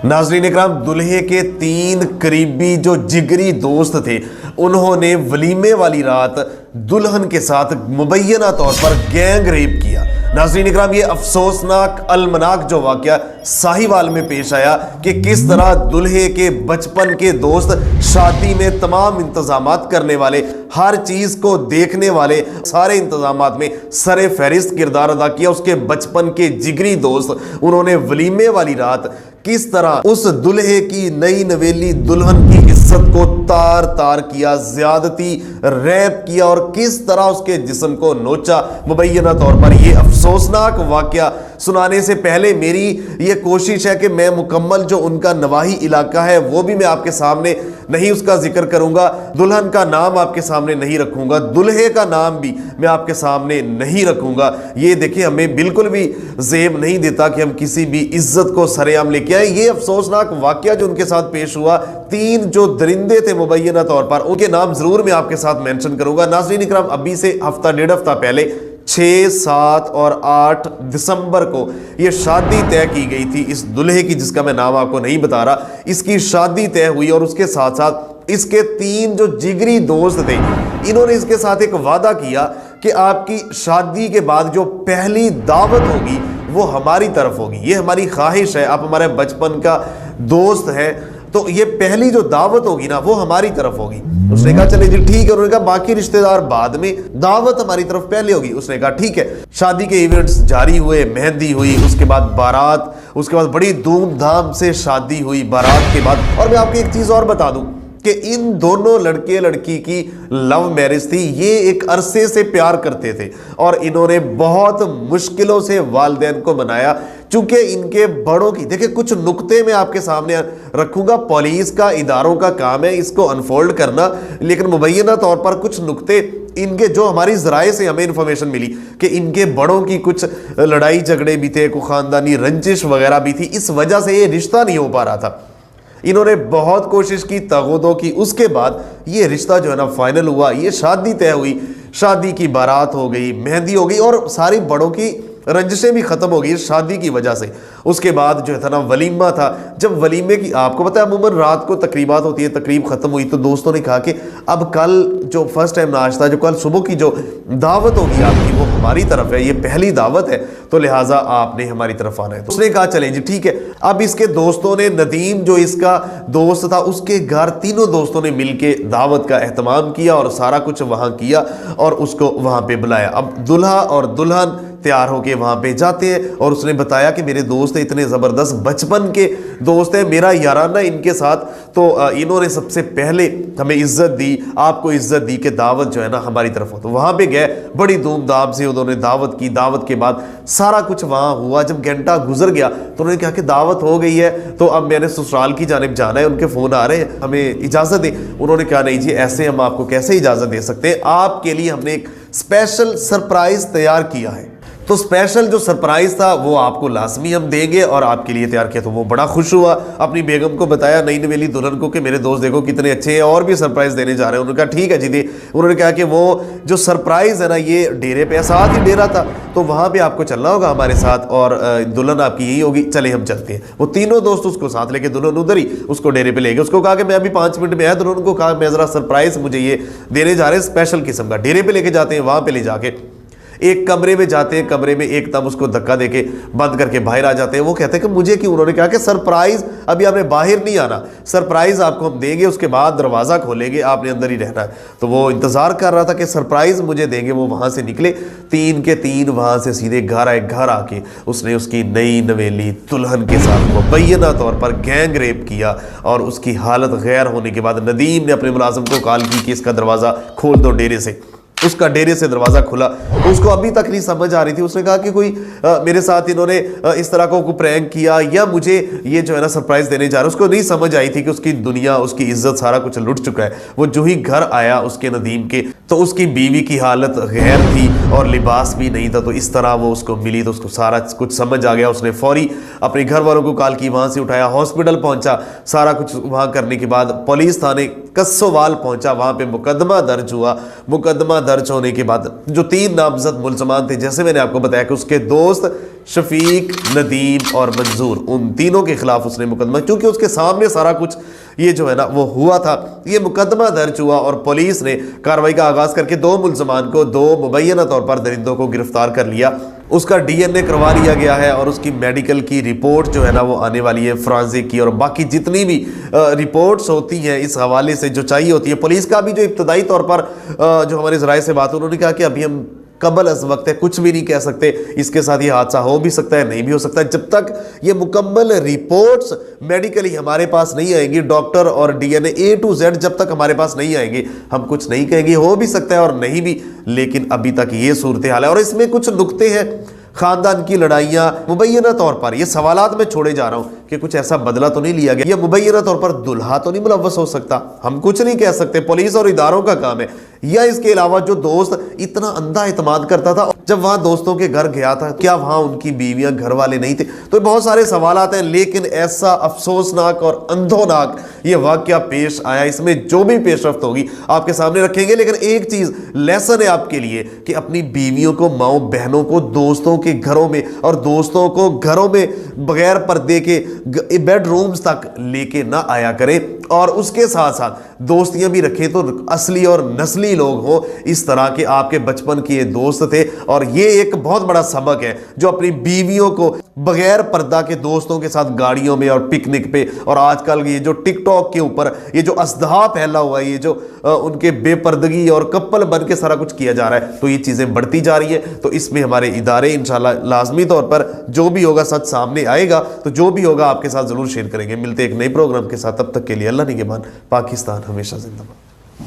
नाज़रीन इकराम, दुल्हे के 3 करीबी जो जिगरी दोस्त थे उन्होंने वलीमे वाली रात दुल्हन के साथ मुबैना तौर पर गैंग रेप किया। नाज़रीन इकराम, ये अफसोसनाक अलमनाक जो वाक़या साहिवाल में पेश आया कि किस तरह दुल्हे के बचपन के दोस्त, शादी में तमाम इंतजामात करने वाले, हर चीज़ को देखने वाले, सारे इंतजामात में सरे फहरिस्त किरदार अदा किया उसके बचपन के जिगरी दोस्त, उन्होंने वलीमे वाली रात किस तरह उस दुल्हे की नई नवेली दुल्हन की इज्जत को तार तार किया, ज्यादती, रैप किया और किस तरह उसके जिस्म को नोचा मुबैना तौर पर। ये अफसोसनाक वाक़या सुनाने से पहले मेरी ये कोशिश है कि मैं मुकम्मल जो उनका नवाही इलाका है वो भी मैं आपके सामने नहीं उसका जिक्र करूंगा, दुल्हन का नाम आपके सामने नहीं रखूंगा, दुल्हे का नाम भी मैं आपके सामने नहीं रखूंगा। ये देखिए, हमें बिल्कुल भी ज़ेब नहीं देता कि हम किसी भी इज्जत को सरेआम लेके आए। ये अफसोसनाक वाक़या जो उनके साथ पेश हुआ, 3 जो दरिंदे थे मुबैना तौर पर, उनके नाम ज़रूर मैं आपके साथ मेंशन करूंगा। नाज़रीन इकराम, अभी से हफ्ता डेढ़ हफ्ता पहले 6, 7 और 8 दिसंबर को ये शादी तय की गई थी इस दुल्हे की, जिसका मैं नाम आपको नहीं बता रहा। इसकी शादी तय हुई और उसके साथ साथ इसके 3 जो जिगरी दोस्त थे, इन्होंने इसके साथ एक वादा किया कि आपकी शादी के बाद जो पहली दावत होगी वो हमारी तरफ होगी, ये हमारी ख्वाहिश है, आप हमारे बचपन का दोस्त है, तो ये पहली जो दावत होगी ना वो हमारी तरफ होगी। उसने कहा चले जी ठीक है। उन्होंने कहा बाकी रिश्तेदार बाद में, दावत हमारी तरफ पहले होगी। उसने कहा ठीक है। शादी के इवेंट्स जारी हुए, मेहंदी हुई, उसके बाद बारात, उसके बाद बड़ी धूमधाम से शादी हुई बारात के बाद। और मैं आपको एक चीज़ और बता दूं कि इन दोनों लड़के लड़की की लव मैरिज थी। ये एक अरसे से प्यार करते थे और इन्होंने बहुत मुश्किलों से वालिदैन को मनाया। चूंकि इनके बड़ों की, देखिए कुछ नुक्ते मैं आपके सामने रखूंगा, पुलिस का, इदारों का काम है इसको अनफोल्ड करना, लेकिन मुबैना तौर पर कुछ नुक्ते इनके जो हमारी ज़राए से हमें इंफॉर्मेशन मिली कि इनके बड़ों की कुछ लड़ाई झगड़े भी थे, कोई ख़ानदानी रंजिश वगैरह भी थी, इस वजह से ये रिश्ता नहीं हो पा रहा था। इन्होंने बहुत कोशिश की, तगोदो की, उसके बाद ये रिश्ता जो है ना फाइनल हुआ, ये शादी तय हुई, शादी की बारात हो गई, मेहंदी हो गई और सारी बड़ों की रंजिशें भी ख़त्म हो गई शादी की वजह से। उसके बाद जो था ना वलीमा था। जब वलीमे की, आपको पता है अमूमन रात को तकरीबात होती है, तकरीब ख़त्म हुई तो दोस्तों ने कहा कि अब कल जो फर्स्ट टाइम नाश्ता, जो कल सुबह की जो दावत होगी आपकी वो हमारी तरफ है, ये पहली दावत है, तो लिहाजा आपने हमारी तरफ आना है। तो उसने कहा चले जी ठीक है। अब इसके दोस्तों ने, नदीम जो इसका दोस्त था, उसके घर तीनों दोस्तों ने मिलके दावत का एहतमाम किया और सारा कुछ वहाँ किया और उसको वहाँ पे बुलाया। अब दूल्हा और दुल्हन तैयार होके वहाँ पे जाते हैं और उसने बताया कि मेरे दोस्त इतने ज़बरदस्त बचपन के दोस्त हैं, मेरा याराना इनके साथ, तो इन्होंने सबसे पहले हमें इज्जत दी, आपको इज्जत दी कि दावत जो है ना हमारी तरफ हो। तो वहाँ पे गए, बड़ी धूमधाम से उन्होंने दावत की। दावत के बाद सारा कुछ वहाँ हुआ। जब घंटा गुजर गया तो उन्होंने कहा कि दावत हो गई है तो अब मैंने ससुराल की जानिब जाना है, उनके फ़ोन आ रहे हैं, हमें इजाज़त दें। उन्होंने कहा नहीं जी, ऐसे हम आपको कैसे इजाज़त दे सकते हैं, आपके लिए हमने एक स्पेशल सरप्राइज़ तैयार किया है। तो स्पेशल जो सरप्राइज़ था वो आपको लाजमी हम देंगे और आपके लिए तैयार किया। तो वो बड़ा खुश हुआ, अपनी बेगम को बताया, नई नवेली दुल्हन को, कि मेरे दोस्त देखो कितने अच्छे हैं और भी सरप्राइज़ देने जा रहे हैं। उन्होंने कहा ठीक है जी दे। उन्होंने कहा कि वो जो सरप्राइज़ है ना ये डेरे पे, साथ ही डेरा था तो वहाँ पे आपको चलना होगा हमारे साथ और दुल्हन आपकी यही होगी, चले हम चलते हैं। वो तीनों दोस्त उसको साथ लेके, दुल्हन उधर ही, उसको डेरे पे ले गए। उसको कहा कि मैं अभी 5 मिनट में आया। दुल्हन को कहा मैं ज़रा सरप्राइज़ मुझे ये देने जा रहे हैं, स्पेशल किस्म का। डेरे पे लेके जाते हैं, वहाँ पे ले जाके एक कमरे में जाते हैं, कमरे में एकदम उसको धक्का देके बंद करके बाहर आ जाते हैं। वो कहते हैं कि मुझे क्यों? उन्होंने कहा कि सरप्राइज़ अभी आपने बाहर नहीं आना, सरप्राइज़ आपको हम देंगे, उसके बाद दरवाज़ा खोलेंगे, आपने अंदर ही रहना है। तो वो इंतज़ार कर रहा था कि सरप्राइज़ मुझे देंगे। वो वहाँ से निकले, 3 के 3 वहाँ से सीधे घर आए। घर आके उसने उसकी नई नवेली दुल्हन के साथ मुबैना तौर पर गैंग रेप किया और उसकी हालत गैर होने के बाद नदीम ने अपने मुलाजिम को कॉल की कि इसका दरवाज़ा खोल दो डेरे से। उसका डेरे से दरवाज़ा खुला। उसको अभी तक नहीं समझ आ रही थी। उसने कहा कि कोई मेरे साथ इन्होंने इस तरह को प्रैंक किया या मुझे ये जो है ना सरप्राइज़ देने जा रहा है। उसको नहीं समझ आई थी कि उसकी दुनिया, उसकी इज्जत, सारा कुछ लुट चुका है। वो जो ही घर आया उसके नदीम के, तो उसकी बीवी की हालत गैर थी और लिबास भी नहीं था। तो इस तरह वो उसको मिली तो उसको सारा कुछ समझ आ गया। उसने फौरी अपने घर वालों को कॉल की, वहाँ से उठाया, हॉस्पिटल पहुँचा। सारा कुछ वहाँ करने के बाद पुलिस थाने कस्सोवाल पहुंचा, वहां पे मुकदमा दर्ज हुआ। मुकदमा दर्ज होने के बाद जो 3 नामजद मुलजमान थे, जैसे मैंने आपको बताया कि उसके दोस्त शफीक, नदीम और मंजूर, उन तीनों के खिलाफ उसने मुकदमा, क्योंकि उसके सामने सारा कुछ ये जो है ना वो हुआ था, ये मुकदमा दर्ज हुआ और पुलिस ने कार्रवाई का आगाज करके 2 मुलजमान को, 2 मुबैना तौर पर दरिंदों को गिरफ्तार कर लिया। उसका डीएनए करवा लिया गया है और उसकी मेडिकल की रिपोर्ट जो है ना वो आने वाली है, फोरेंसिक की और बाकी जितनी भी रिपोर्ट्स होती हैं इस हवाले से जो चाहिए होती है। पुलिस का भी जो इब्तदाई तौर पर जो हमारे ज़राए से बात, उन्होंने कहा कि अभी हम कबल अज़ वक्त है, कुछ भी नहीं कह सकते, इसके साथ ये हादसा हो भी सकता है, नहीं भी हो सकता। जब तक ये मुकम्मल रिपोर्ट्स मेडिकली हमारे पास नहीं आएंगी, डॉक्टर और डीएनए A to Z जब तक हमारे पास नहीं आएंगे, हम कुछ नहीं कहेंगे। हो भी सकता है और नहीं भी, लेकिन अभी तक ये सूरत हाल है। और इसमें कुछ नुक्ते हैं, खानदान की लड़ाइयाँ मुबैना तौर पर, ये सवालात में छोड़े जा रहा हूँ कि कुछ ऐसा बदला तो नहीं लिया गया, ये मुबैना तौर पर दुल्हा तो नहीं मुलव्वस हो सकता, हम कुछ नहीं कह सकते, पुलिस और इदारों का काम है। या इसके अलावा जो दोस्त इतना अंधा इत्मीनान करता था, जब वहां दोस्तों के घर गया था, क्या वहां उनकी बीवियां, घर वाले नहीं थे? तो बहुत सारे सवालात हैं, लेकिन ऐसा अफसोसनाक और अंधोनाक ये वाकया पेश आया। इसमें जो भी पेशरफ्त होगी आपके सामने रखेंगे, लेकिन एक चीज लेसन है आपके लिए कि अपनी बीवियों को, माओ बहनों को दोस्तों के घरों में और दोस्तों को घरों में बगैर पर्दे के बेडरूम्स तक लेके ना आया करें। और उसके साथ साथ दोस्तियां भी रखें तो असली और नस्ली लोग हो, इस तरह के आपके बचपन के ये दोस्त थे। और ये एक बहुत बड़ा सबक है जो अपनी बीवियों को बगैर पर्दा के दोस्तों के साथ गाड़ियों में और पिकनिक पे, और आजकल ये जो टिकटॉक के ऊपर ये जो अजदहा फैला हुआ है, ये जो उनके बेपर्दगी और कपल बन के सारा कुछ किया जा रहा है, तो ये चीज़ें बढ़ती जा रही है। तो इसमें हमारे इदारे इंशाल्लाह लाजमी तौर पर जो भी होगा सच सामने आएगा, तो जो भी होगा आपके साथ ज़रूर शेयर करेंगे। मिलते एक नए प्रोग्राम के साथ, तब तक के लिए अल्लाह निगहबान। पाकिस्तान हमेशा जिंदाबाद।